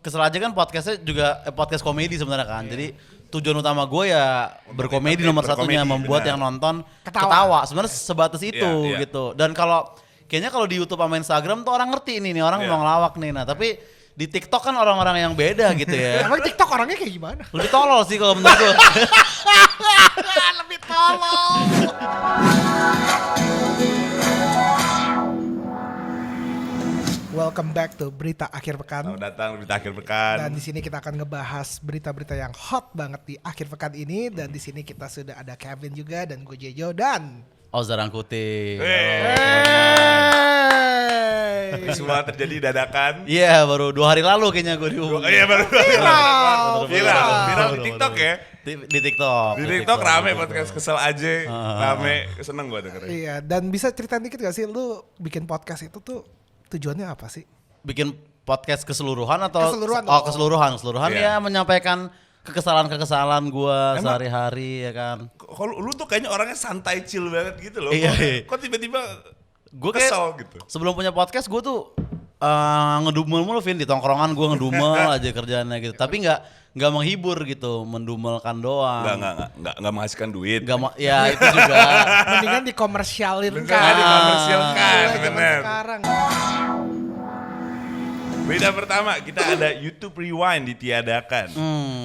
Kesel aja kan podcastnya juga podcast komedi sebenarnya kan. Jadi tujuan utama gue ya berkomedi nomor satunya, membuat yang nonton ketawa. Sebenarnya sebatas itu gitu. Dan kayaknya kalau di YouTube sama Instagram tuh orang ngerti nih orang mau ngelawak nih. Nah tapi di TikTok kan orang-orang yang beda gitu ya. Emang TikTok orangnya kayak gimana? Lebih tolol sih kalau menurut gue. Lebih tolol. Welcome back to Berita Akhir Pekan. Selamat datang di Berita Akhir Pekan. Dan di sini kita akan ngebahas berita-berita yang hot banget di akhir pekan ini. Dan di sini kita sudah ada Kevin juga dan gue Jejo dan Ozar Angkuti. Ini semua terjadi dadakan. Iya, baru 2 hari lalu kayaknya gue diumumin. Iya baru viral di TikTok ya. Di TikTok. Di TikTok rame podcast Kesel aja, rame, seneng gue dengerin. iya, dan bisa cerita dikit gak sih lu bikin podcast itu tuh tujuannya apa sih? Bikin podcast keseluruhan atau Keseluruhan. Keseluruhan Iya. ya menyampaikan kekesalan gua sehari-hari ya kan. Kalau lu tuh kayaknya orangnya santai chill banget gitu loh. Iya. Kok tiba-tiba Gue kesel gitu. Sebelum punya podcast gue tuh ngedumel mulu Vin, di tongkrongan gue ngedumel aja kerjaannya gitu. Tapi nggak menghibur gitu, mendumelkan doang. Enggak menghasilkan duit. Ya itu juga. Mendingan dikomersialin Mendingan dikomersilkan, bener. Sekarang. Berita pertama kita ada YouTube Rewind ditiadakan.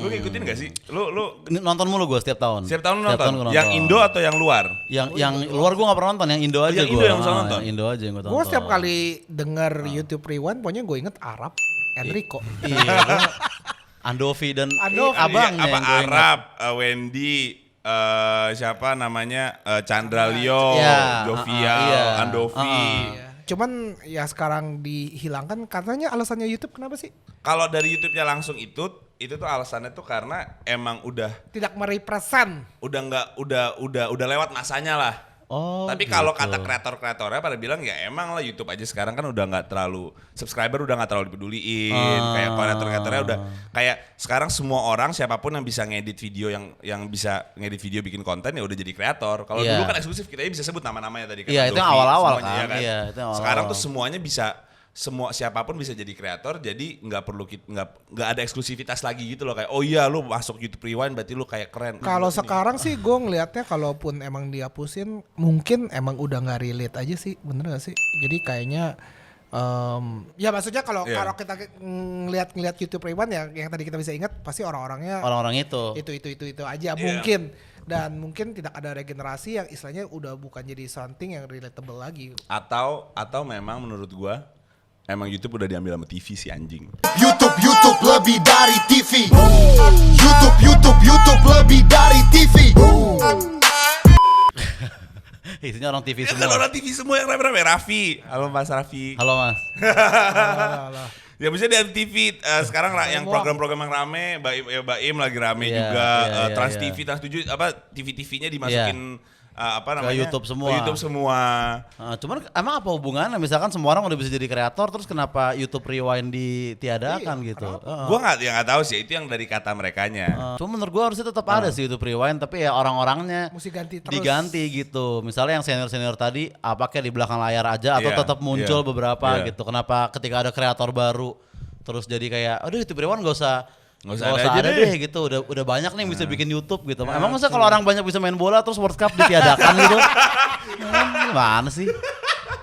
Lu ngikutin gak sih? Lu Nonton mulu gue setiap tahun. setiap tahun Setiap nonton? gua nonton. Yang Indo atau yang luar? Yang luar gue nggak pernah nonton, yang Indo aja Yang gue. Indo yang selalu nonton? Yang Indo aja yang gue tonton. Gue setiap kali denger YouTube Rewind, pokoknya gue inget Arab, Enrico. Iya. Andovi dan Andovi. abangnya Apa yang gua ingat. Arab, Wendy, siapa namanya, Chandra Leo, Iya, Jovial, iya. Andovi. Cuman ya sekarang dihilangkan katanya alasannya YouTube kenapa sih? Kalau dari YouTube-nya langsung itu tuh alasannya tuh karena emang udah Tidak merepresent. udah lewat masanya lah. Oh, Tapi gitu. kalau kata kreator-kreatornya pada bilang ya emang lah YouTube aja sekarang kan udah nggak terlalu subscriber udah nggak terlalu dipeduliin. Kayak kreator-kreatornya udah kayak sekarang semua orang siapapun yang bisa ngedit video yang bisa ngedit video bikin konten ya udah jadi kreator. Kalau Iya. dulu kan eksklusif kita bisa sebut nama-namanya tadi kan. Iya, itu yang Adobe, awal-awal semuanya, kan. ya Iya, itu yang Sekarang awal-awal. tuh semuanya bisa siapapun bisa jadi kreator, jadi nggak ada eksklusivitas lagi gitu loh, kayak oh iya lu masuk YouTube Rewind berarti lu kayak keren. Kalau sekarang sih gue ngelihatnya kalaupun emang dihapusin mungkin emang udah nggak relate aja sih, bener gak sih? Jadi kayaknya ya maksudnya kalau kita ngelihat YouTube Rewind ya yang tadi kita bisa ingat pasti orang-orangnya Orang-orang itu. itu aja mungkin, dan mungkin tidak ada regenerasi yang istilahnya udah bukan jadi something yang relatable lagi. Atau memang menurut gua emang YouTube udah diambil sama TV si anjing. YouTube lebih dari TV. YouTube lebih dari TV. Isinya orang TV Ya kan semua. orang TV semua yang rame-rame. Raffi, halo Mas Raffi. Halo Mas. Ya bisa di TV sekarang yang program-program yang rame, Baim lagi rame Iya, juga. iya, Trans iya. TV, Trans 7 TV-TV-nya dimasukin Ke YouTube semua. Ke YouTube semua. Cuman emang apa hubungannya? Misalkan semua orang udah bisa jadi kreator, terus kenapa YouTube Rewind ditiadakan gitu? Gua nggak tahu sih, itu yang dari kata merekanya. Cuma menurut gua harusnya tetap ada sih YouTube Rewind, tapi ya orang-orangnya Mesti ganti terus. diganti gitu. Misalnya yang senior-senior tadi, apakah di belakang layar aja atau Iya, tetap muncul iya, beberapa iya. gitu. Kenapa ketika ada kreator baru terus jadi kayak, aduh YouTube Rewind gak usah Nggak usah ada ada deh. deh gitu. Udah banyak nih yang bisa bikin YouTube gitu. Emang masa kalau orang banyak bisa main bola terus World Cup ditiadakan gitu? Gimana sih?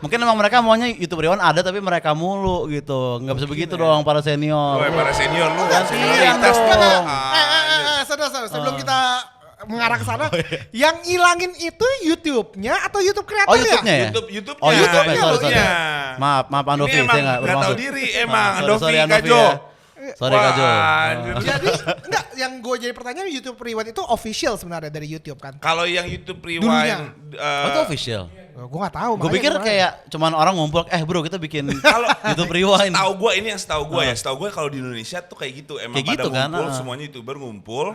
Mungkin emang mereka maunya YouTube Rewind ada tapi mereka mulu gitu. Nggak bisa begitu dong para senior. Gue para senior lu Gantian senioritas dong. Saudara, sebelum kita mengarah ke sana, yang ilangin itu YouTube-nya atau YouTube Oh kreatornya? YouTube-nya ya? YouTube-nya. Oh YouTube-nya, sorry. YouTube-nya. Maaf Andovi, Ini saya emang nggak nggak tahu bermaksud. diri emang Sorry, Andovi Andovi Kajo. ya. Sorry Wah, Kajo. anjir. Jadi enggak, yang gue jadi pertanyaan YouTube Rewind itu official sebenarnya dari YouTube kan? Kalau yang YouTube Dulunya. Rewind Oh itu official? Gue nggak tahu. Gue makanya pikir gua nanya. kayak cuman orang ngumpul, bro kita bikin YouTube Rewind. Tahu gue ini yang setahu gue kalau di Indonesia tuh kayak gitu emang Kayak pada gitu kan, ngumpul heeh. semuanya YouTuber ngumpul.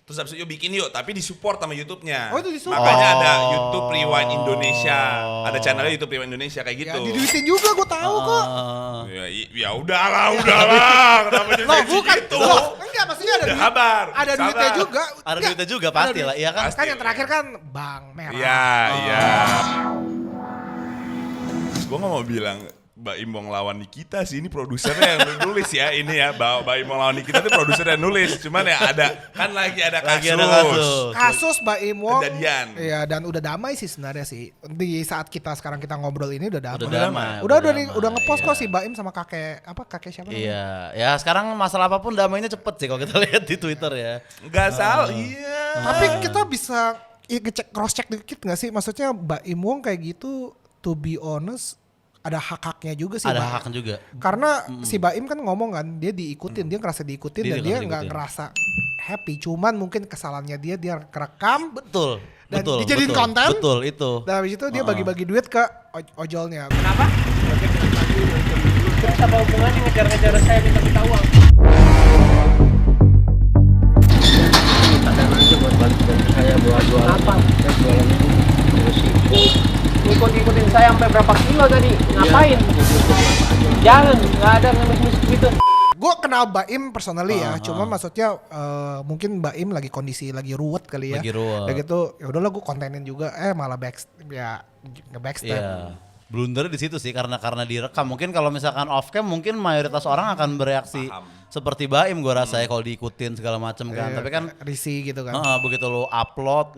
Terus habis itu yuk bikin yuk, tapi disupport sama YouTube-nya. Oh, itu disupport. Makanya ada Oh. YouTube Rewind Indonesia. Ada channelnya YouTube Rewind Indonesia kayak Ya gitu. diduitin juga gue tahu kok. Ya udahlah. Kenapa jadi Loh bukan, gitu? loh enggak maksudnya ada duit, Sabar. ada duitnya juga. Ada Enggak, duitnya juga ada pasti duit. lah, iya kan? Kan yang terakhir kan Bang Merah. Iya. Gue nggak mau bilang Mbak Imong lawan Nikita sih, ini produsernya yang nulis ya ini ya. Mbak Imong lawan Nikita tuh produsernya nulis, cuman ya ada kan lagi ada kasus. Kasus Mbak Imong. Kejadian. Iya, dan udah damai sih sebenarnya sih. Di saat sekarang kita ngobrol ini udah damai. Udah ngepost kok si Mbak Im sama kakek siapa namanya? Iya, ya sekarang masalah apapun damainya cepet sih kalau kita lihat di Twitter ya. Enggak salah, iya. Tapi kita bisa cross check dikit nggak sih? Maksudnya Mbak Imong kayak gitu, to be honest, ada hak-haknya juga sih. Ada hak juga. Karena si Baim kan ngomong kan, dia diikutin, dia ngerasa diikutin dan dia nggak ngerasa happy. Cuman mungkin kesalahannya dia kerekam. Betul. Dan betul, dijadiin betul, konten. Betul itu. Dan habis itu dia bagi-bagi duit ke ojolnya. Kenapa? Terus apa hubungannya ngejar-ngejar saya minta uang? Kadang aja buat bantu saya jual apa? Saya jualan ini. Ngikutin saya sampai berapa kilo tadi? Ngapain? Jangan, nggak ada ngemis-ngemis gitu. Gue kenal Baim personally ya, cuma maksudnya mungkin Baim lagi kondisi lagi ruwet kali ya. Lagi ruwet. Ya gitu, ya udahlah gue kontenin juga, malah nge-backstab. Iya. Blunder di situ sih karena direkam. Mungkin kalau misalkan off cam mungkin mayoritas orang akan bereaksi seperti Baim gue rasa ya kalau diikutin segala macam kan. Tapi kan risih gitu kan. begitu lu upload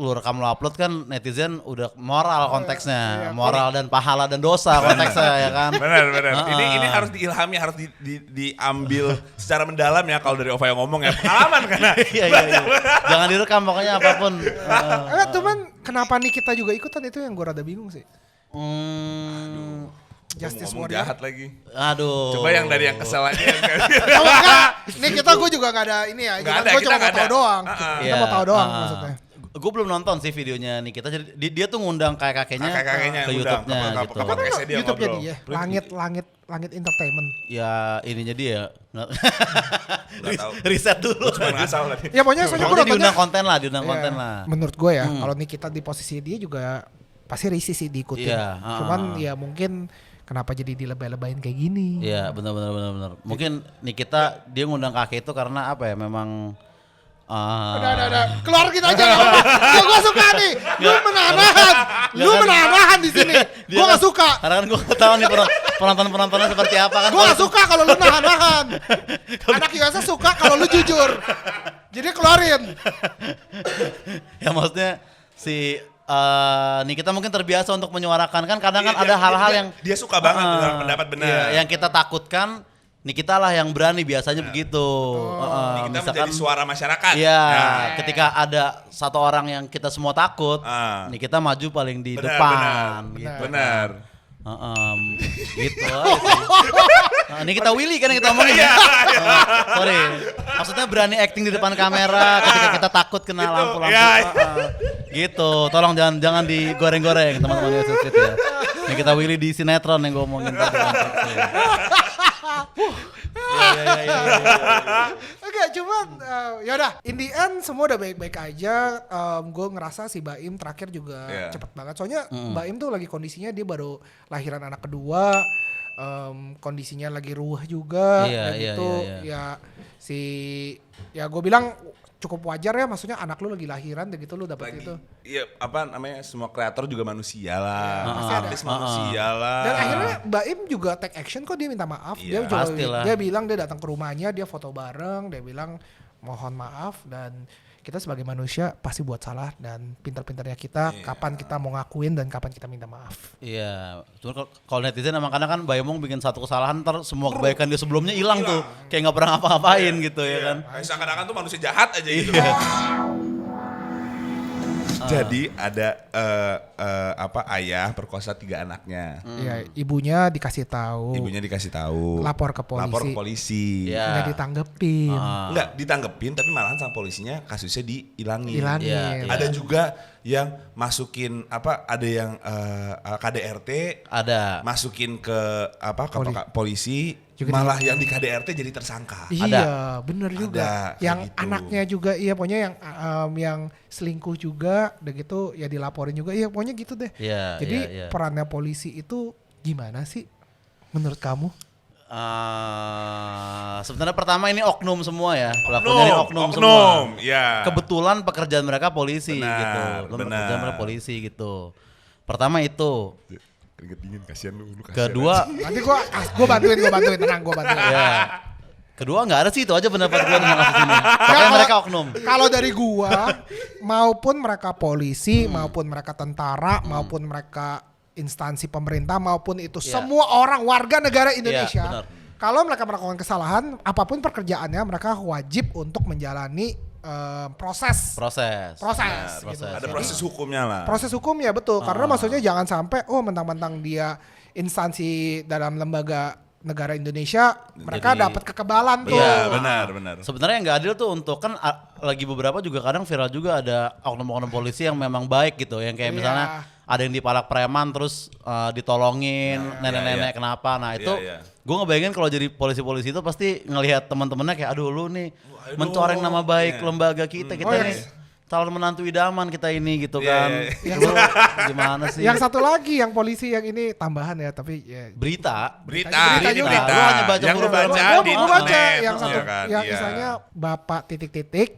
kan netizen udah moral konteksnya, moral dan pahala dan dosa konteksnya ya kan. Benar. Ini harus diilhami, harus diambil secara mendalam ya kalau dari Ova yang ngomong ya. Pengalaman karena. Iya. Jangan direkam pokoknya apapun. Cuman kenapa nih kita juga ikutan itu yang gue rada bingung sih. Justice ngomong Warrior jahat lagi. Aduh. Coba yang dari yang kesel aja. Nih kita gue juga gak ada ini ya. Gue cuma mau tahu doang. Kita mau tahu doang maksudnya. Gue belum nonton sih videonya Nikita. Jadi dia tuh ngundang kakek-kakeknya ke YouTube-nya gitu. YouTube-nya dia. Langit Entertainment. Ya ininya dia. Riset dulu. Cuma ngasal tadi. Ya pokoknya soalnya gue nontonnya. Diundang konten lah. Menurut gue ya, kalau Nikita di posisi dia juga pasti risih sih diikutin. Cuman ya mungkin kenapa jadi dilebay-lebayin kayak gini. Iya benar. Mungkin Nikita dia ngundang kakek itu karena apa ya memang Udah. Keluar kita aja. Gue suka nih. Lu menahan di sini. Gue gak suka. Karena kan gue tahu nih penontonnya seperti apa kan. Gue gak suka kalau lu nahan. Anak biasa suka kalau lu jujur. Jadi keluarin. Ya maksudnya si Nikita mungkin terbiasa untuk menyuarakan kan kadang kan ada hal-hal yang dia suka banget dengan pendapat benar. Iya, yang kita takutkan Nikita lah yang berani biasanya begitu. Nikita menjadi suara masyarakat. Iya, ketika ada satu orang yang kita semua takut, Nikita maju paling di depan. Benar. Gitu aja sih. Nikita Willy kan yang kita omongin. Sorry. Maksudnya berani acting di depan kamera ketika kita takut kena lampu-lampu. Gitu. Tolong jangan digoreng-goreng teman-teman di Street ya. Nikita Willy di sinetron yang gue omongin tadi. Oke, cuman yaudah. In the end semua udah baik-baik aja. Gue ngerasa si Baim terakhir juga cepet banget. Soalnya Baim tuh lagi kondisinya dia baru lahiran anak kedua. Kondisinya lagi ruweh juga. Ya gue bilang cukup wajar ya, maksudnya anak lu lagi lahiran gitu lu dapet itu. Iya, apa namanya, semua kreator juga manusia lah. Pasti ada. Artis manusia lah. Dan akhirnya Baim juga take action kok, dia minta maaf. Iya, dia bilang dia datang ke rumahnya, dia foto bareng, dia bilang mohon maaf dan kita sebagai manusia pasti buat salah dan pintar-pintarnya kita kapan kita mau ngakuin dan kapan kita minta maaf. Iya, cuma kalau netizen emang kadang kan Bayemong bikin satu kesalahan ntar semua kebaikan dia sebelumnya hilang tuh, kayak nggak pernah ngapa-ngapain gitu ya kan. Seakan-akan tuh manusia jahat aja gitu. Jadi ada ayah perkosa 3 anaknya. Iya, ibunya dikasih tahu. Lapor ke polisi. Ya. Nggak ditanggepin. Nggak ditanggepin, tapi malahan sama polisinya kasusnya dihilangin. Iya. Ada juga yang masukin ada yang KDRT, masukin ke polisi. Juga malah yang di KDRT jadi tersangka. Iya, bener juga. Yang gitu. Anaknya juga, iya pokoknya yang selingkuh juga, udah gitu ya dilaporin juga, iya pokoknya gitu deh. Jadi perannya polisi itu gimana sih menurut kamu? Sebenarnya pertama ini oknum semua ya, pelakunya ini oknum semua. Ya. Kebetulan pekerjaan mereka polisi gitu. Pekerjaan mereka polisi gitu. Pertama itu. Keringet dingin, kasihan lu kasihan. Kedua, Nanti gue bantuin, tenang gue bantuin. ya. Kedua nggak ada sih, itu aja pendapat gue tentang kasus ini. Makanya mereka oknum. Kalau dari gua, maupun mereka polisi, maupun mereka tentara, maupun mereka instansi pemerintah, maupun itu Iya. semua orang warga negara Indonesia, benar. kalau mereka melakukan kesalahan, apapun pekerjaannya, mereka wajib untuk menjalani proses. Proses. Gitu. Ada proses hukumnya lah. Proses hukum ya betul, karena maksudnya jangan sampai mentang-mentang dia instansi dalam lembaga negara Indonesia, mereka Jadi- dapat kekebalan tuh. Iya, benar. Sebenarnya yang nggak adil tuh untuk kan lagi beberapa juga kadang viral juga ada oknum-oknum polisi yang memang baik gitu, yang kayak Iya. misalnya ada yang dipalak preman terus ditolongin nenek-nenek iya. kenapa. Nah itu Iya. gue ngebayangin kalau jadi polisi-polisi itu pasti ngelihat teman-temannya kayak aduh lu nih mencoreng nama baik lembaga kita nih. Calon menantu idaman kita ini gitu kan. Lu gimana sih? Yang satu lagi yang polisi yang ini tambahan ya, tapi ya Berita. Berita juga. Lu hanya baca yang lu huruf baca doang. di Gua baca internet, yang satu iya kan? yang Iya. misalnya bapak titik-titik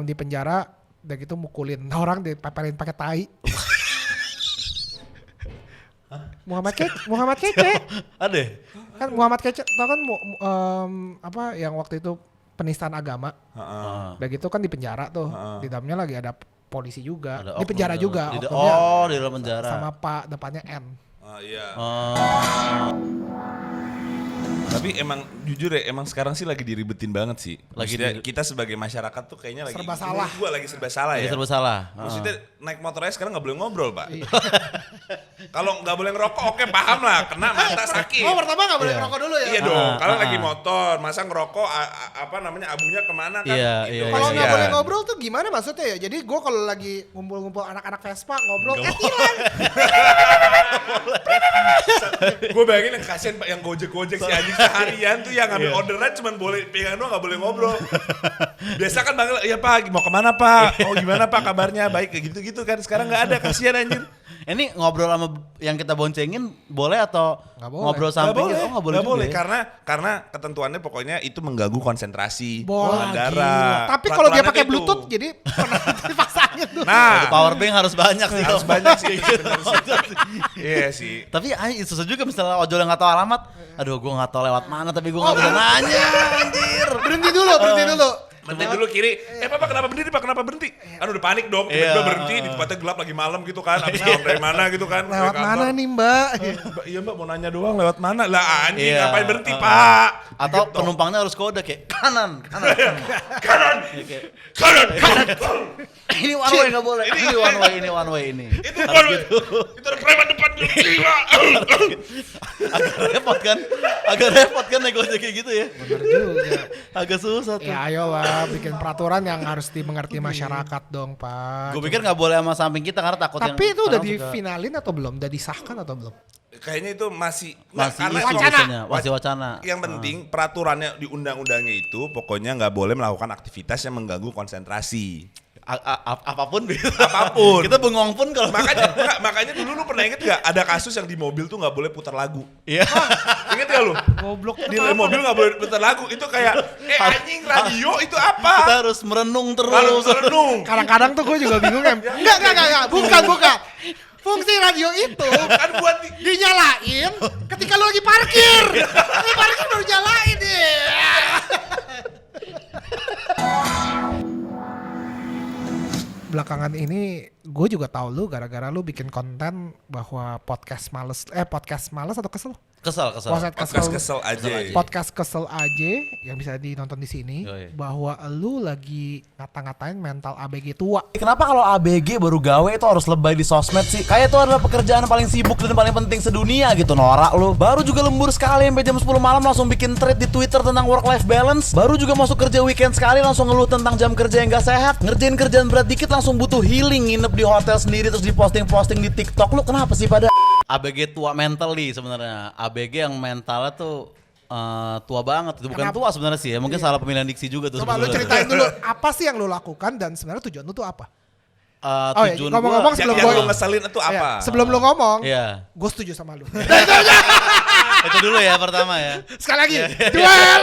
di penjara udah gitu mukulin orang, dipeperin pakai tai. Muhammad Kece. Ada. Kan Muhammad Kece tau kan apa yang waktu itu penistaan agama. Udah gitu kan di penjara tuh. Di dalamnya lagi ada polisi juga. Ada Di penjara oknum juga. dalam- oknumnya di dalam penjara. sama Pak depannya N. Iya. Oh, Tapi emang jujur ya, emang sekarang sih lagi diribetin banget sih. Lagi Maksudnya kita sebagai masyarakat tuh kayaknya lagi Serba salah. Gua lagi serba salah lagi ya. serba salah. Maksudnya naik motornya sekarang nggak boleh ngobrol, Pak. Kalau nggak boleh ngerokok, oke paham lah, kena mata sakit. Oh pertama gak boleh ngerokok dulu ya? Iya dong, kalau lagi motor, masa ngerokok apa namanya abunya kemana kan? Iya, Gitu. iya, Kalau iya. nggak boleh ngobrol tuh gimana maksudnya ya? Jadi gue kalau lagi ngumpul-ngumpul anak-anak Vespa ngobrol, tilang. Gue bayangin yang kasihan Pak yang gojek-gojek si anjing seharian tuh yang ngambil orderan cuma boleh pegangan doang, nggak boleh ngobrol. Biasa kan panggil, ya Pak mau kemana Pak? Oh gimana Pak kabarnya? Baik kayak gitu-gitu kan. Sekarang nggak ada, kasihan anjir. Ini ngobrol sama yang kita boncengin boleh atau Nggak boleh. ngobrol samping gitu? Oh nggak boleh Nggak juga boleh ya? karena ketentuannya pokoknya itu mengganggu konsentrasi Boleh. pengendara. Tapi kalau dia Peraturannya pakai itu. Bluetooth jadi pernah dipasangin tuh. Nah, Power bank harus banyak sih. harus banyak sih. bener sih. Iya sih. Tapi susah juga misalnya ojol yang nggak tahu alamat. Aduh gue nggak tahu lewat mana tapi gue nggak bisa nanya anjir. Berhenti dulu. Berhenti dulu kiri. Pak kenapa berhenti Pak? Kenapa berhenti? Kan udah panik dong. Iya. Tiba-tiba berhenti di tempatnya gelap lagi malam gitu kan. Abis pulang dari mana gitu kan. Lewat dari mana kantor. nih Mbak? Iya Mbak mau nanya doang lewat mana? Lah anjing Iya. ngapain berhenti Pak? Atau penumpangnya harus kode kayak kanan. Kanan. Kayak, Kanan. ini one way nggak boleh. Ini one way ini. Itu baru. Itu ada preman depan gila. Agak repot kan negosiasi kayak gitu ya. Bener juga. Agak susah tuh. Ya ayolah bikin peraturan yang harus dimengerti masyarakat dong Pak. Gue pikir nggak boleh sama samping kita karena takut yang Tapi itu udah orang suka- difinalin atau belum? Udah disahkan atau belum? Kayaknya itu masih masih karena isu wacana. biasanya, masih wacana. Yang penting peraturannya di undang-undangnya itu pokoknya nggak boleh melakukan aktivitas yang mengganggu konsentrasi. Apapun gitu. Apapun. Kita bengong pun kalau Makanya dulu lu pernah inget gak ada kasus yang di mobil tuh nggak boleh putar lagu. Iya. Ingat gak lu? Goblok. Di mobil nggak boleh putar lagu. Itu kayak anjing radio itu Kita apa? harus merenung terus. Lalu merenung. Kadang-kadang tuh gue juga bingung em. Enggak. Bukan. Fungsi radio itu Kan buat dinyalain ketika lu lagi parkir. Lagi parkir baru nyalain ya. Belakangan ini gue juga tahu lu gara-gara lu bikin konten bahwa podcast males atau kesel? Kesel. podcast kesel aja. Podcast kesel aja yang bisa dinonton di sini Yoi. bahwa lu lagi ngata-ngatain mental ABG tua. Kenapa kalau ABG baru gawe itu harus lebay di sosmed sih? Kayak itu adalah pekerjaan paling sibuk dan paling penting sedunia gitu, norak lu. Baru juga lembur sekali sampai jam 10 malam langsung bikin thread di Twitter tentang work life balance. Baru juga masuk kerja weekend sekali langsung ngeluh tentang jam kerja yang gak sehat. Ngerjain kerjaan berat dikit langsung butuh healing, nginep di hotel sendiri terus diposting di TikTok. Lu kenapa sih pada ABG tua mentally sebenarnya? ABG yang mentalnya tuh tua banget. Itu bukan Kenapa? tua sebenarnya sih ya. Mungkin salah pemilihan diksi juga tuh. Coba lu sebenarnya. ceritain dulu apa sih yang lu lakukan dan sebenarnya tujuan lu tuh apa? Oh, iya, tujuan ngomong-ngomong gua- sebelum Yang gua- lu ngeselin itu apa? Ya, sebelum lu ngomong, Iya. gue setuju sama lu. Itu dulu ya pertama ya. Sekali lagi, duel.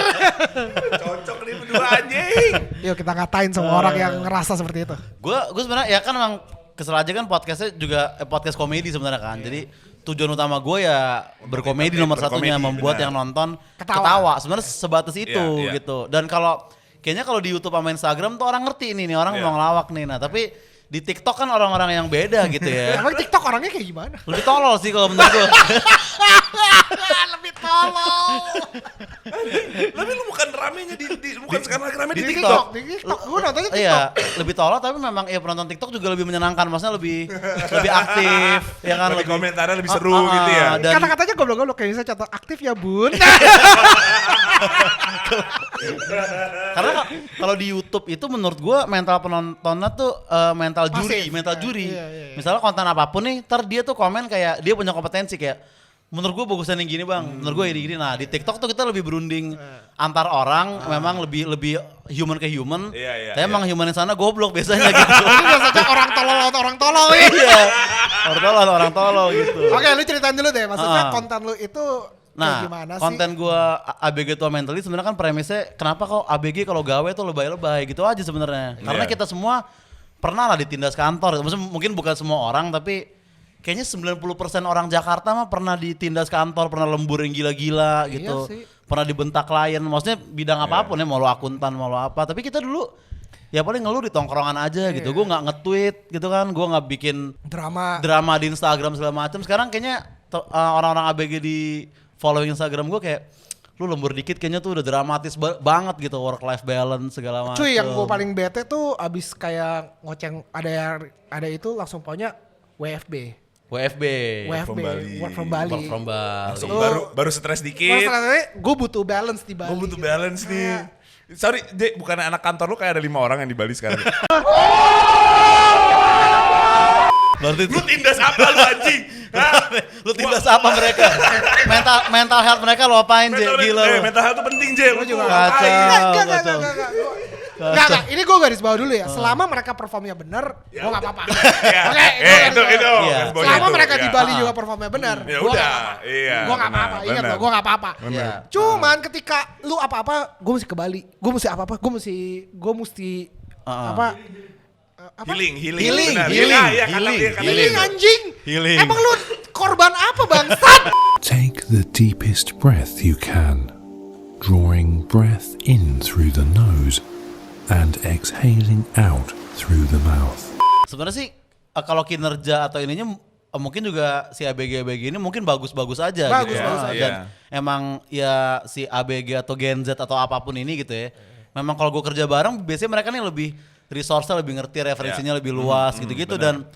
Cocok nih berdua anjing. Yuk kita ngatain semua orang yang ngerasa seperti itu. Gue sebenarnya ya kan emang kesel aja kan podcastnya juga podcast komedi sebenarnya kan. Jadi tujuan utama gue ya berkomedi nomor satunya, membuat yang nonton ketawa. Sebenarnya sebatas itu gitu. Dan kayaknya kalau di YouTube sama Instagram tuh orang ngerti nih orang mau ngelawak nih. Nah tapi di TikTok kan orang-orang yang beda gitu ya. Emang TikTok orangnya kayak gimana? Lebih tolol sih kalau menurut gue. Lebih tolol. Tapi lu bukan ramenya bukan sekarang lagi rame di Di TikTok. TikTok. Gue nontonnya TikTok. Iya, lebih tolol tapi memang ya penonton TikTok juga lebih menyenangkan, maksudnya lebih aktif, ya kan Lebih komentarnya lebih seru gitu ya. Dan Kata-katanya goblok-goblok kayak misalnya contoh aktif ya bun. karena kalau di YouTube itu menurut gua mental penontonnya tuh mental juri. Iya. Misalnya konten apapun nih, ntar dia tuh komen kayak dia punya kompetensi kayak menurut gua bagusan yang gini bang, menurut gua ini gini. Nah di TikTok tuh kita lebih berunding antar orang, memang lebih human ke human. Iya, Tapi emang human yang sana goblok biasanya gitu. Ini biasanya orang tolol ya. Iya, orang tolol gitu. Oke, lu ceritain dulu deh. Maksudnya konten lu itu kayak gimana sih? Konten gua ABG Tua Mentally sebenarnya kan premisnya kenapa kok ABG kalau gawe tuh lebay-lebay gitu aja sebenarnya. Karena kita semua pernah lah ditindas kantor. Maksudnya mungkin bukan semua orang tapi kayaknya 90% orang Jakarta mah pernah ditindas kantor, pernah lembur yang gila-gila gitu. Sih. Pernah dibentak klien, maksudnya bidang apapun ya, mau lo akuntan, mau lo apa. Tapi kita dulu ya paling ngeluh di tongkrongan aja gitu. Gue nggak nge-tweet gitu kan, gue nggak bikin drama di Instagram segala macam. Sekarang kayaknya orang-orang ABG di following Instagram gue kayak lu lembur dikit kayaknya tuh udah dramatis banget gitu, work life balance segala macam. Cuy, yang gue paling bete tuh abis kayak ngoceng ada itu langsung pokoknya WFB. WFB. Work from Bali. Work from Bali. Langsung baru stres dikit. Gue butuh balance di Bali. Gue butuh balance nih. Sorry, Dek, bukan anak kantor lu kayak ada 5 orang yang di Bali sekarang. Berarti Lu tindas apa lu anjing? lu tindas apa mereka? mental health mereka lo apain, Je? Gila lu. Mental health itu penting, Je. Lu juga Kacau. Enggak, ini gue garis bawah dulu ya. Selama mereka performnya benar, gue gak apa-apa. Oke, itu. Selama mereka di Bali juga performnya benar, Ya gue udah, gak apa-apa. iya. Gue gak apa-apa, ingat lo, gue gak apa-apa. Iya. Cuman ketika lu apa-apa, gue mesti ke Bali. Gue mesti apa-apa, gue mesti apa? Healing. Healing. Healing anjing. Healing. Emang lu korban apa bangsat? Take the deepest breath you can, drawing breath in through the nose and exhaling out through the mouth. Sebenarnya sih kalau kinerja atau ininya mungkin juga si ABG ini mungkin bagus-bagus aja gitu ya. Bagus Dan emang ya si ABG atau Gen Z atau apapun ini gitu ya. Memang kalau gue kerja bareng biasanya mereka nih lebih resource-nya lebih ngerti, referensinya lebih luas gitu-gitu dan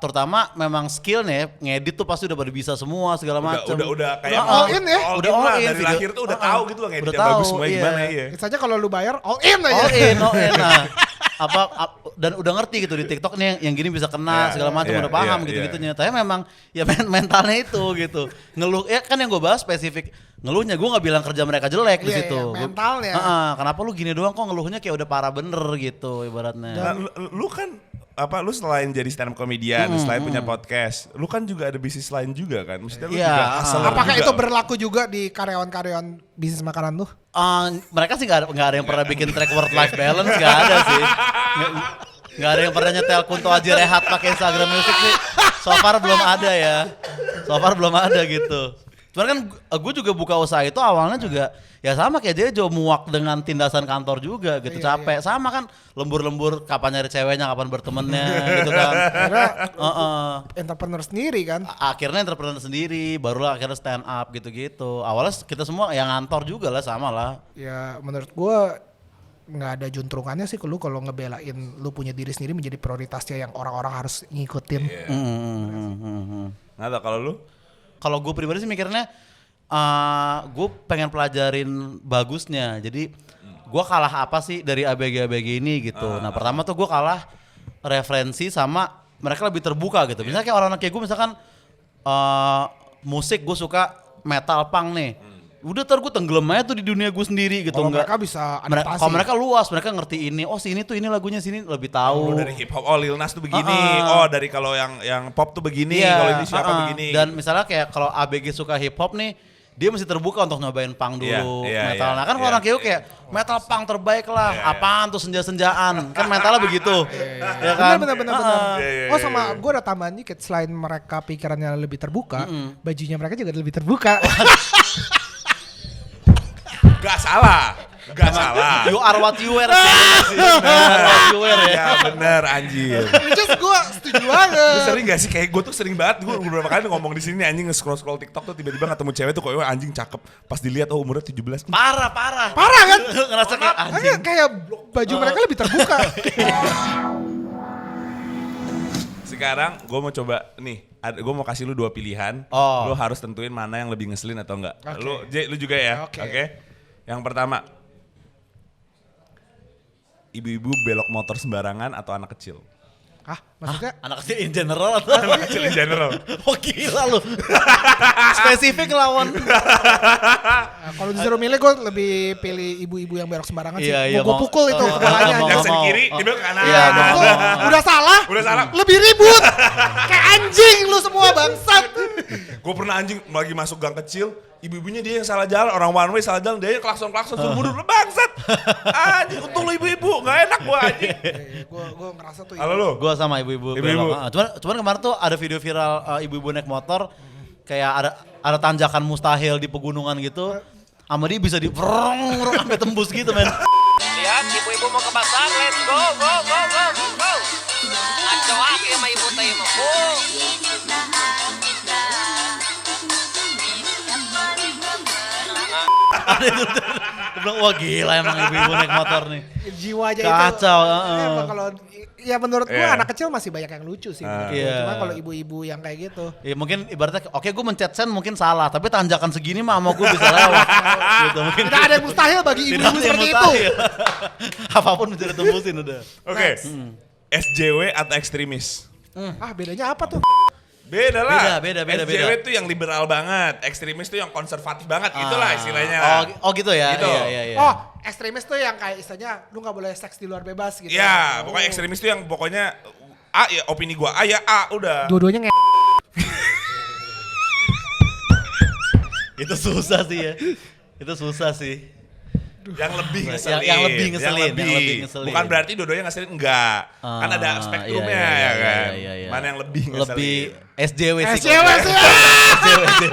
terutama memang skillnya ngedit tuh pasti udah pada bisa semua segala macam. Udah kayak all in ya. Udah all in dari lahir tuh udah tahu gitu loh ngeditnya Udah tahu, bagus semua gimana ya. Itu saja kalau lu bayar all in aja. All in. Nah, dan udah ngerti gitu di TikTok nih yang gini bisa kena segala macam udah paham gitu-gitunya. Tapi memang ya mentalnya itu gitu. Ngeluh ya kan yang gue bahas spesifik ngeluhnya, gue nggak bilang kerja mereka jelek di situ. Mentalnya. Kenapa lu gini doang kok ngeluhnya kayak udah parah bener gitu ibaratnya. Dan lu kan lu selain jadi stand up comedian, selain punya podcast, lu kan juga ada bisnis lain juga kan? Maksudnya lu juga hustler Apakah juga. itu berlaku juga di karyawan-karyawan bisnis makanan tuh? Mereka sih nggak ada yang pernah bikin track work life balance, nggak ada sih. Nggak ada yang pernah nyetel Kunto Aji Rehat pakai Instagram Music sih. So far belum ada ya. So far belum ada gitu. Cuman kan gue juga buka usaha itu awalnya juga ya sama kayak Jejo, muak dengan tindasan kantor juga gitu, capek. Sama kan lembur-lembur kapan nyari ceweknya, kapan bertemannya gitu kan. Entrepreneur sendiri kan. Akhirnya entrepreneur sendiri, barulah akhirnya stand up gitu-gitu. Awalnya kita semua yang ngantor juga lah, sama lah. Ya menurut gua nggak ada juntrungannya sih lu kalau ngebelain lu punya diri sendiri menjadi prioritasnya yang orang-orang harus ngikutin. Nggak tau kalau lu? Kalau gue pribadi sih mikirnya, gue pengen pelajarin bagusnya. Jadi gue kalah apa sih dari ABG ini gitu. Nah pertama tuh gue kalah referensi sama mereka lebih terbuka gitu. Misalnya kayak orang-orang kayak gue misalkan musik gue suka metal punk nih. Udah ntar gue tenggelam aja tuh di dunia gue sendiri gitu. Kalau mereka bisa adaptasi. Kalau mereka luas, mereka ngerti ini. Oh sini tuh ini lagunya sini lebih tahu. Oh, dari hip hop, Lil Nas tuh begini. Oh dari kalau yang pop tuh begini. Iya, Kalau ini siapa begini. Dan misalnya kayak kalau ABG suka hip hop nih, dia mesti terbuka untuk nyobain punk dulu, metal. Nah kan kalau orang kayak metal punk terbaik lah, apaan tuh senja-senjaan, kan metalnya begitu, ya kan? Bener. Oh sama gue ada tambahan dikit, selain mereka pikirannya lebih terbuka, bajunya mereka juga lebih terbuka. Gak salah. You are what you wear sih. You are what you wear ya. Ya bener anjir. Just gue setuju banget. Lu sering gak sih kayak gue tuh sering banget gue beberapa kali ngomong di sini anjing nge-scroll TikTok tuh tiba-tiba ketemu cewek tuh kok anjing cakep pas dilihat umurnya 17. Parah kan? Ngerasa kayak anjing. Kayak baju mereka lebih terbuka. Sekarang gue mau coba nih, gue mau kasih lu 2 pilihan. Lu harus tentuin mana yang lebih ngeselin atau enggak. Lu juga ya. Oke. Yang pertama, ibu-ibu belok motor sembarangan atau anak kecil? Maksudnya? Anak kecil in general atau? Anak kecil in general. Oh gila lu. Spesifik lawan. Kalau disuruh milih gue lebih pilih ibu-ibu yang belok sembarangan sih. Iya, Mau gue pukul itu kepalanya. Yang sen kiri, dia belok ke kanan. Iya, Udah salah. Lebih ribut. Kayak anjing lu semua bangsat. Gue pernah anjing lagi masuk gang kecil, ibu-ibunya dia yang salah jalan, orang one way salah jalan, dia yang klakson suruh mundur, bangsat. Anjing, untung lu ibu-ibu, gak enak gua anjing. Gue ngerasa tuh. Halo lu? Gue sama ibu-ibu. Cuman kemarin tuh ada video viral ibu-ibu naik motor, kayak ada tanjakan mustahil di pegunungan gitu, sama dia bisa di sampai tembus gitu men. Lihat ibu-ibu mau ke pasar, let's go. Aduh aki sama ibu tayo mo. Gue bilang wah gila emang ibu-ibu naik motor nih. Jiwanya Kacau, itu. Emang kalau ya menurut gue anak kecil masih banyak yang lucu sih. Cuma kalau ibu-ibu yang kayak gitu. Ya mungkin ibaratnya oke gue mencet sen mungkin salah, tapi tanjakan segini mah mau gue bisa lewat. Gitu, mungkin Tidak ada yang mustahil bagi ibu-ibu seperti itu. Apapun bisa ditembusin udah. Oke. SJW atau ekstremis? Bedanya apa tuh? Beda lah. Beda. SJW tuh yang liberal banget, ekstremis tuh yang konservatif banget, itulah istilahnya. Oh gitu ya. Gitu. Iya. Oh, ekstremis tuh yang kayak istilahnya lu nggak boleh seks di luar bebas gitu. Iya, pokoknya ekstremis tuh yang pokoknya A ya opini gua A ya A udah. Dua-duanya Itu susah sih ya. Itu susah sih. Yang lebih ngeselin. Yang lebih ngeselin. Bukan berarti dua-duanya ngeselin, enggak. Kan ada spektrumnya ya kan. Iya. Mana yang lebih ngeselin. Lebih SJW sih. SJW sih.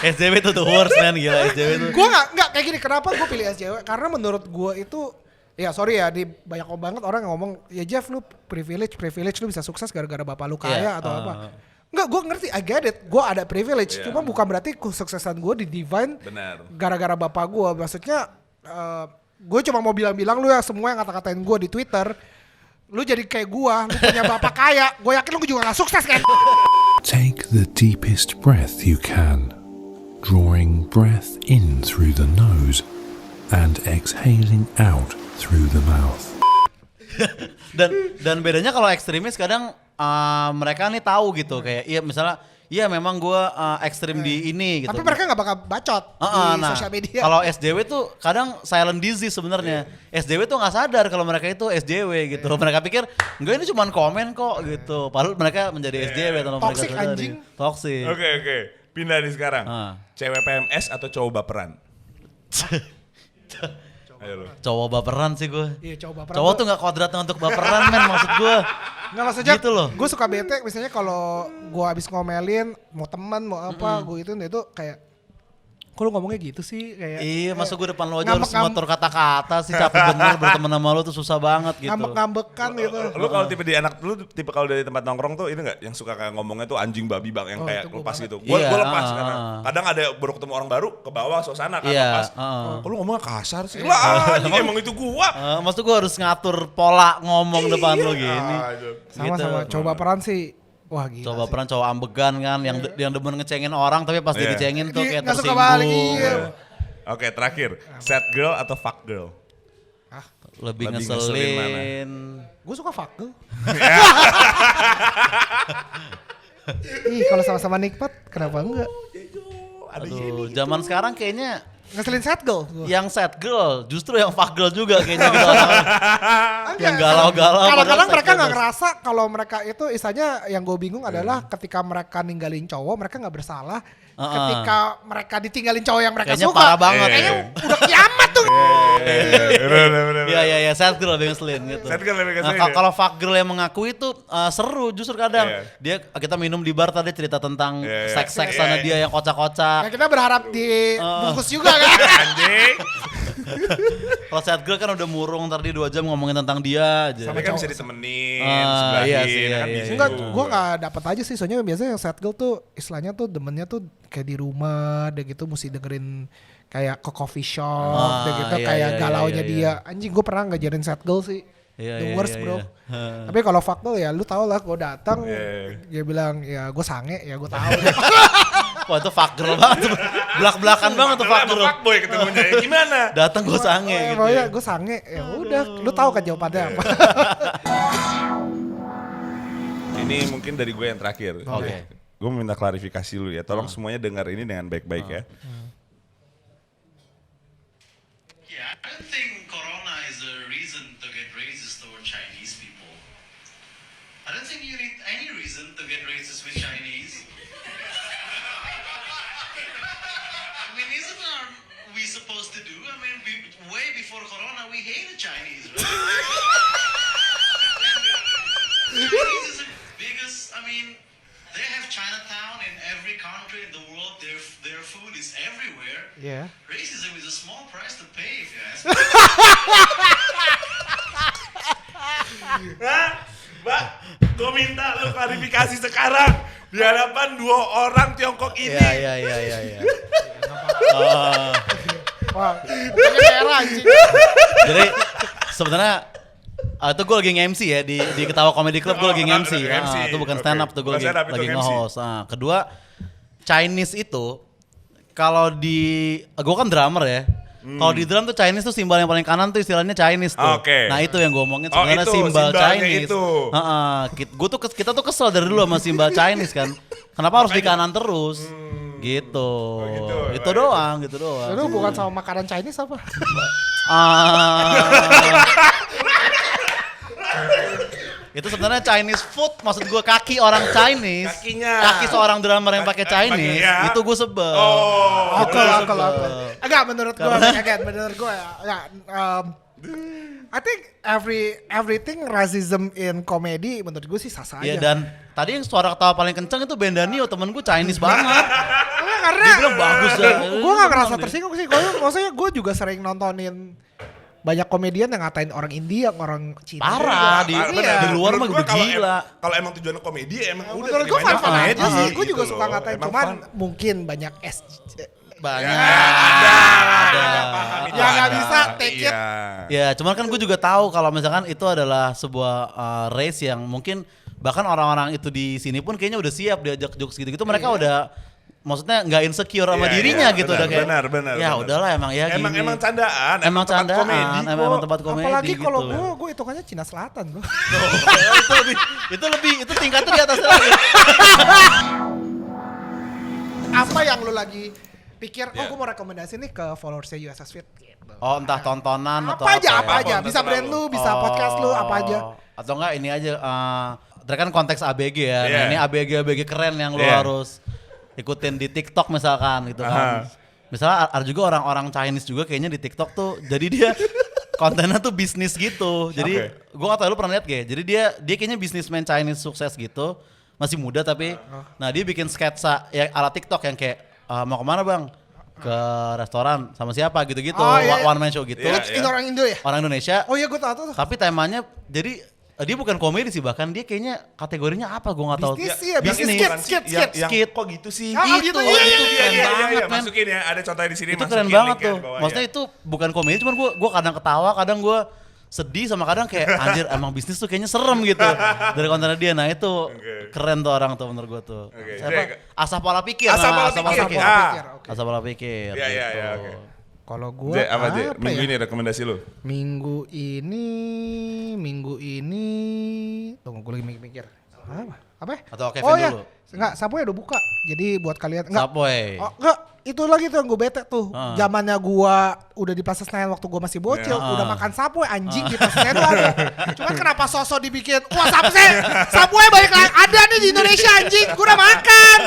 SJW itu the worst man, gila SJW itu. Gue nggak kayak gini. Kenapa gue pilih SJW? Karena menurut gue itu, ya sorry ya, di banyak banget orang yang ngomong, ya Jeff lu privilege lu bisa sukses gara-gara bapak lu kaya atau apa. Enggak, gue ngerti, I get it. Gue ada privilege, cuma bukan berarti kesuksesan gue di divine gara-gara bapak gue. Maksudnya, gue cuma mau bilang lu ya semua yang kata-katain gue di Twitter, lu jadi kayak gue, lu punya bapak kaya, gue yakin lu juga gak sukses kan. Take the deepest breath you can, drawing breath in through the nose and exhaling out through the mouth. dan bedanya kalau ekstremis kadang mereka nih tahu gitu kayak iya misalnya iya memang gue ekstrim di ini gitu. Tapi mereka gak bakal bacot di sosial media. Kalau SJW tuh kadang silent disease sebenarnya. SJW tuh nggak sadar kalau mereka itu SJW gitu. Mereka pikir enggak ini cuma komen kok gitu. Padahal mereka menjadi SJW atau mereka Toxic sadari. anjing. Toxic. Oke. Pindah nih sekarang. Cewek PMS atau cowok baperan? Ayo lu. Cowok baperan sih gue. Iya, cowok baperan. Cowok tuh nggak kuadratnya untuk baperan men maksud gue. Nggak maksudnya gitu loh. Gue suka bete misalnya kalau gue abis ngomelin mau teman mau apa gue itu kayak kok lu ngomongnya gitu sih kayak iya masa gue depan lo aja harus ngatur kata-kata sih capek bener berteman sama lo tuh susah banget gitu. ngambek-ngambekan gitu. Lu kalau tipe kalau dari tempat nongkrong tuh ini enggak yang suka kayak ngomongnya tuh anjing babi bang yang kayak lepas gitu. Gue lepas karena kadang ada baru ketemu orang baru ke bawah suasana kan lepas. Kok lu ngomongnya kasar sih? Lah anjing emang itu gua. Maksud gue harus ngatur pola ngomong depan lo gini. Sama-sama coba peran sih. Wah gila. Coba pernah cowok ambegan kan yang demen ngecengin orang tapi pas dia dicengin tuh kayak nggak suka tersinggung. balik, iya. Oke, terakhir. Sad girl atau fuck girl? Lebih Lebih ngeselin ngeselin. Gue suka fuck girl. Ih kalau sama-sama nikmat kenapa enggak? Aduh, zaman sekarang kayaknya Ngeselin sad girl. yang sad girl justru yang fuck girl juga kayaknya gitu. Yang galau-galau. Kadang-kadang padahal mereka sad nggak girl. ngerasa kalau mereka itu istilahnya yang gue bingung adalah ketika mereka ninggalin cowok mereka nggak bersalah. ketika mereka ditinggalin cowok yang mereka Kayaknya suka. parah banget. Kayaknya udah kiamat tuh. Iya, sad girl lebih ngeselin gitu. Sad girl lebih ngeselin, Nah, ya? kalau fuck girl yang mengaku itu seru justru kadang. Kita minum di bar tadi cerita tentang seks sana dia yang kocak-kocak. Nah, kita berharap dibungkus juga kan. Anjing. Kalau sad girl kan udah murung ntar dia 2 jam ngomongin tentang dia aja. Tapi kan bisa ditemenin, iya sebelahin, sih, kan iya, bisa. Enggak, gue gak dapet aja sih. Soalnya biasanya yang sad girl tuh istilahnya tuh demennya tuh kayak di rumah deh gitu, mesti dengerin kayak ke coffee shop deh gitu, iya, kayak iya, galaunya iya, dia. Anjing, gue pernah ngajarin sad girl sih. The worst bro. Tapi kalau fuck girl ya lu tau lah, gue datang dia bilang ya gue sange, ya gue tahu. Wah itu fuck girl banget. Belak-belakan banget tuh fuck girl. Fuckboy ketemunya, ya gimana? Datang gue sange gitu. Pokoknya gue sange, ya udah, lu tahu kan jawabannya apa. Ini mungkin dari gue yang terakhir. Oke. Gue minta klarifikasi lu ya. Tolong semuanya dengar ini dengan baik-baik ya. Yeah, I don't think Corona is a reason to get racist toward Chinese people. I don't think you need any reason to get racist with Chinese. I mean, isn't we supposed to do? I mean, way before Corona, we hated Chinese, right? Chinese is the biggest, I mean, they have Chinatown in every country in the world. Their food is everywhere. Iya. Racism is a small price to pay, if you ask me. Mbak, gue minta lu klarifikasi sekarang di hadapan 2 orang Tiongkok ini. Iya. Wah, pokoknya merah anjing. Jadi sebenarnya itu gue lagi nge-MC ya di Ketawa Comedy Club, gue lagi nge-MC. Itu bukan stand up tuh, gue lagi nge-host. Kedua, Chinese itu kalau gue kan drummer ya. Kalau di drum tuh Chinese tuh simbol yang paling kanan tuh istilahnya Chinese tuh. Oke. Nah itu yang gue omongin sebenarnya itu, simbol simbolnya Chinese. itu. Kita tuh kesel dari dulu sama simbol Chinese kan. Kenapa harus di kanan terus? Gitu. Itu doang. Lu bukan sama makanan Chinese apa? Itu sebenarnya Chinese food, maksud gue kaki orang Chinese. Kakinya. Kaki seorang drummer yang pakai Chinese, ya. itu gue sebel. Akal. Enggak, menurut gue ya, I think everything racism in comedy menurut gue sih sah-sah aja. Iya, dan tadi yang suara ketawa paling kenceng itu Ben Danio, temen gue Chinese banget. Karena Dia bilang bagus dah. Gue gak ngerasa tersinggung sih. Maksudnya gue juga sering nontonin banyak komedian yang ngatain orang India, orang Cina. Parah, Iya. di luar mah Menurut udah gua gila. Kalau emang tujuannya komedi emang udah. Menurut gue terimanya fun aja komedi sih. Gue gitu juga loh. suka ngatain, Emang cuman fun. mungkin banyak Banyak. Ya nggak bisa take it. Ya, cuman kan gue juga tahu kalau misalkan itu adalah sebuah race yang mungkin bahkan orang-orang itu di sini pun kayaknya udah siap diajak jokes gitu-gitu. Mereka udah maksudnya nggak insecure sama dirinya gitu, benar, udah kayak benar. ya udahlah emang ya Emang gini. candaan, Emang tempat candaan, komedi kok. emang tempat komedi Apalagi gitu. kalau gue hitungannya Cina Selatan bro. itu tingkatnya di atas lagi. Apa yang lu lagi pikir, gue mau rekomendasi nih ke followersnya USS Fit gitu. Oh entah tontonan atau Apa aja, ya. bisa brand lu, bisa podcast lu, apa aja. Atau enggak ini aja, tadi kan konteks ABG ya, nah Yeah. ini ABG keren yang lu Yeah. harus ikutin di TikTok misalkan gitu kan. Misalnya ada juga orang-orang Chinese juga kayaknya di TikTok tuh, jadi dia kontennya tuh bisnis gitu. Jadi gua gak tau lu pernah lihat gak? Jadi dia kayaknya bisnismen Chinese sukses gitu, masih muda tapi, nah dia bikin sketsa ya ala TikTok yang kayak mau kemana bang? Ke restoran sama siapa gitu-gitu, one man show gitu. Ini orang Indo ya? Orang Indonesia. Oh iya gue tahu tuh. Tapi temanya jadi dia bukan komedi sih, bahkan dia kayaknya kategorinya apa gue nggak tahu. Bisnis sih ya, bisnis skit. Kok gitu sih? Itu keren banget men. Masukin ya, ada contohnya di sini. Itu keren banget tuh. Maksudnya itu bukan komedi, cuman gue kadang ketawa, kadang gue sedih sama kadang kayak anjir emang bisnis tuh kayaknya serem gitu dari kontennya dia. Nah itu keren tuh orang tuh menurut gue tuh. Siapa? Asah pola pikir. Asah pola pikir. Iya. Kalau gue apa aja? Minggu ini rekomendasi lu? Minggu ini tunggu gue lagi mikir. Apa? Atau Kevin oh ya, dulu. Enggak, Subway udah buka. Jadi buat kalian enggak. Subway. Oh, enggak, itu lagi tuh yang gue bete tuh. Zamannya gua udah di Plaza Senayan waktu gua masih bocil, udah makan Subway anjing di Plaza Senayan tuh ada. Cuman kenapa sosok dibikin, wah Subway balik lagi ada nih di Indonesia anjing, gua udah makan.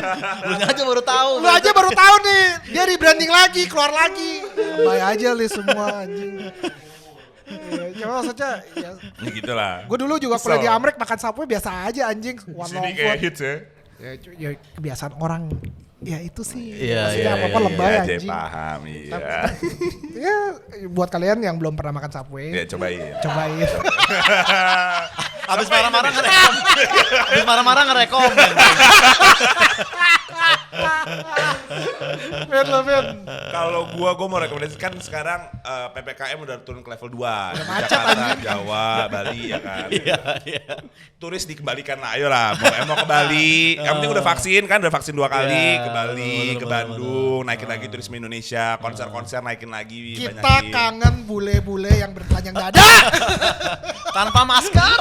Lu aja baru tahu. Lu aja baru tahu nih, dia rebranding lagi, keluar lagi. Baik aja li semua anjing. Ya, cuma maksudnya ya gitulah. Gue dulu juga kuliah di Amerika makan Subway biasa aja anjing. Sini kayak hits ya. Ya kebiasaan orang. Ya itu sih. Iya, maksudnya apa-apa lebay anjing. Paham, iya. Ya buat kalian yang belum pernah makan Subway. Ya cobain. Abis marah-marah ngerekom. Abis marah-marah ngerekom. Ben. Kalau gua mau rekomendasikan sekarang PPKM udah turun ke level 2. macet, Jakarta, anjing. Jawa, Bali ya kan. Iya. Turis dikembalikan lah, ayolah. Mau ke Bali. Yang penting udah vaksin kan, udah vaksin 2 kali ke Bali, ke Bandung, naikin lagi turisme Indonesia, konser-konser naikin lagi. Kita banyakin. kangen bule-bule yang bertelanjang dada. Tanpa masker.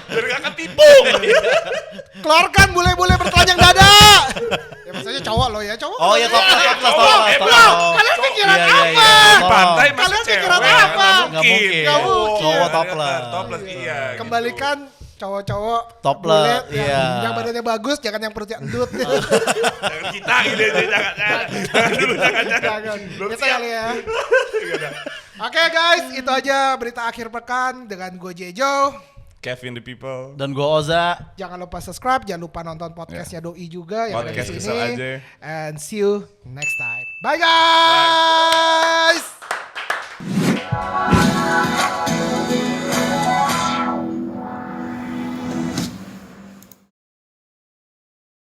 Biar gak ketimbung. Keluarkan bule-bule bertelanjang dada. Ya maksudnya cowok lo ya, cowok. Oh iya, toples. Kalian pikiran Iya, apa? iya. Di pantai masih Kalian cewek. pikiran apa? Nggak mungkin. Nggak mungkin. Cowok toples. Toples iya. Kembalikan cowok-cowok Toples, bule iya. yang badannya bagus, jangan yang perutnya endut. Jangan kita gitu, jangan dulu, jangan. Belum Kita siap. kali ya. Oke guys, itu aja berita akhir pekan dengan gue Jejo. Kevin the people. Dan gue Oza. Jangan lupa subscribe, jangan lupa nonton podcastnya Doi juga yang ada di Podcast sini. Kesel aja. And see you next time. Bye guys.